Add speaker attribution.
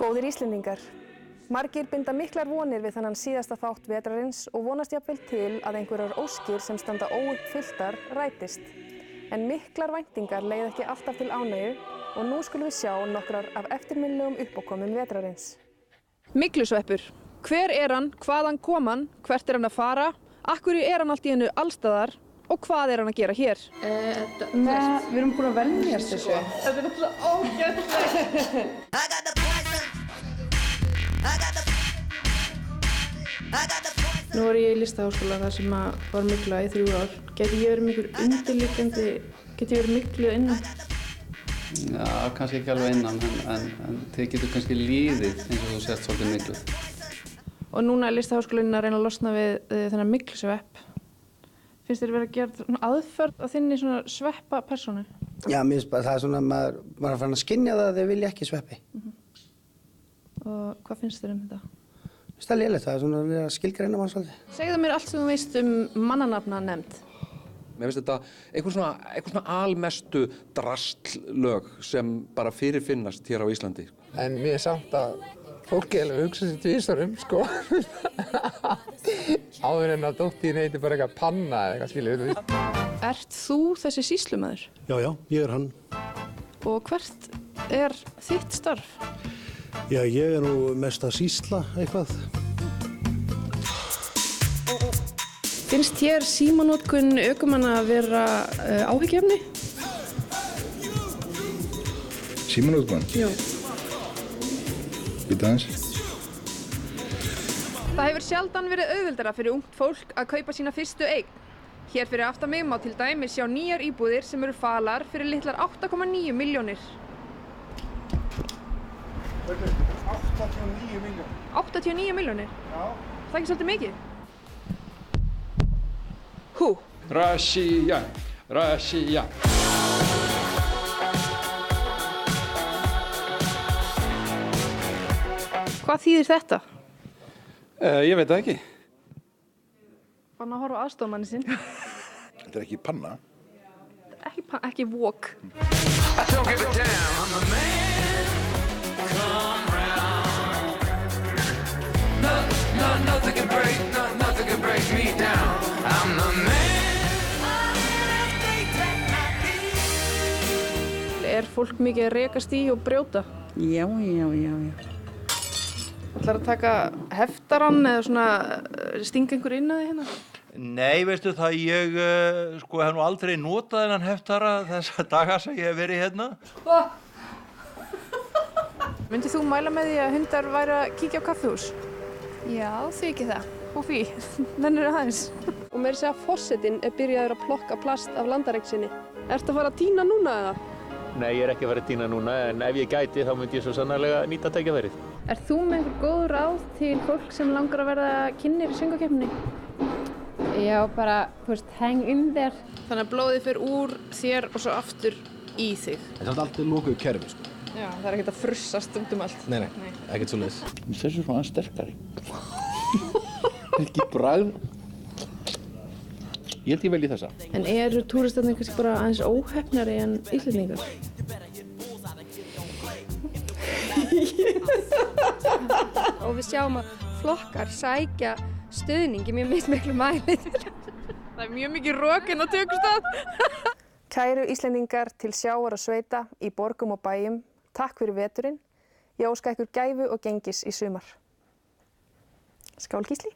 Speaker 1: Góðir Íslendingar, margir binda miklar vonir við þennan síðasta þátt vetrarins og vonast jafnvel til að einhverjar óskir sem standa óuppfylltar rætist. En miklar væntingar leiða ekki alltaf til ánægju og nú skulum við sjá nokkrar af eftirminnilegum uppákomum vetrarins.
Speaker 2: Myglusveppur. Hver hann, hvaðan kom hann, hvert hann að fara, af hverju hann allt í einu allstaðar og hvað hann að gera hér?
Speaker 3: Við erum búin að venjast þessu.
Speaker 2: Þetta er náttúrulega ógeðslegt.
Speaker 3: Nú var ég í listaháskóla þar sem var mygla í 3 ár. Gæti ég verið með einhver undirliggjandi, gæti ég verið mygluð innan?
Speaker 4: Já, kannski ekki alveg innan, en þið getur kannski líðið eins og þú sést svolítið mygluð.
Speaker 3: Og núna er listaháskólinn að reyna að losna við þennan myglusvepp. Finnst þér verið að gera aðferð að þinni svona sveppa persónu?
Speaker 5: Já, mér finnst bara það er svona að maður er farin að skynja það að þau vilja ekki sveppi.
Speaker 3: Og hvað finnst þér þetta?
Speaker 5: Mér finnst það lélegt, það er svona að vera að skilgreina mann svolítið.
Speaker 3: Segðu mér allt sem þú veist mannanafnanefnd.
Speaker 6: Mér finnst þetta einhver svona almestu drastlög sem bara fyrirfinnast hér á Íslandi.
Speaker 7: En mér er samt að fólk er að hugsa sér tvisvar sko. Áður en að dóttir heiti bara eitthvað panna eða eitthvað skilur.
Speaker 3: Ert þú þessi sýslumaður?
Speaker 8: Já, ég er hann.
Speaker 3: Og hvert er þitt starf?
Speaker 8: Já, ég er nú mest að sýsla eitthvað.
Speaker 3: Finnst þér símanotkun ökumanna að vera áhyggjuefni?
Speaker 9: Símanotkun?
Speaker 3: Já.
Speaker 9: Býta aðeins.
Speaker 2: Það hefur sjaldan verið auðveldara fyrir ungt fólk að kaupa sína fyrstu eign. Hér fyrir aftan mig má til dæmis sjá nýjar íbúðir sem eru falar fyrir litlar 8,9 milljónir.
Speaker 7: 89 milljónir.
Speaker 2: 89 milljónir?
Speaker 7: Já.
Speaker 2: Það er ekki svolítið mikið? Hú.
Speaker 6: Россия, Россия.
Speaker 3: Hvað þýðir þetta?
Speaker 6: Ég veit það ekki.
Speaker 3: Fann að horfa á aðstofmanni sinn.
Speaker 9: Þetta er ekki panna.
Speaker 3: Ekki wok. Er fólk mikið að rekast í og brjóta?
Speaker 10: Já.
Speaker 3: Ætlar að taka heftarann eða svona stinga einhver inn að þið hérna?
Speaker 11: Nei, veistu það, ég hef nú aldrei notað þennan heftara þessa daga sem ég hef verið hérna.
Speaker 3: Myndið þú mæla með því að hundar væri að kíkja á kaffihús?
Speaker 1: Já, því ekki það.
Speaker 3: Og því, nennir það aðeins.
Speaker 1: Og meira segja að forsetinn er byrjaður að plokka plast af landareign sinni. Ertu að fara að tína núna eða?
Speaker 12: Nei, ég er ekki að fara að tína núna, en ef ég gæti þá myndi ég svo sannarlega nýta tækifærið.
Speaker 3: Ert þú með einhver góð ráð til fólk sem langar að verða kynnir í söngvakeppninni?
Speaker 13: Já, bara, hang in there.
Speaker 3: Þannig að blóðið fer úr þér og svo aftur í þig.
Speaker 8: Það er alltaf lokuð kerfi, sko.
Speaker 3: Já, það er ekkert að frussast allt.
Speaker 8: Nei, ekkert svoleiðis.
Speaker 4: Þessu svona sterkari. Ekki bragð. Ég held ég velji þessa.
Speaker 3: En eru túristarnir kannski bara aðeins óheppnari en Íslendingar?
Speaker 1: Og við sjáum að flokkar sækja stuðningi mjög mismiklu mæli.
Speaker 2: Það er mjög mikið rokin á tökustað.
Speaker 1: Kæru Íslendingar til sjávar og sveita í borgum og bæjum, takk fyrir veturinn. Ég óska ykkur gæfu og gengis í sumar. Skál Gísli.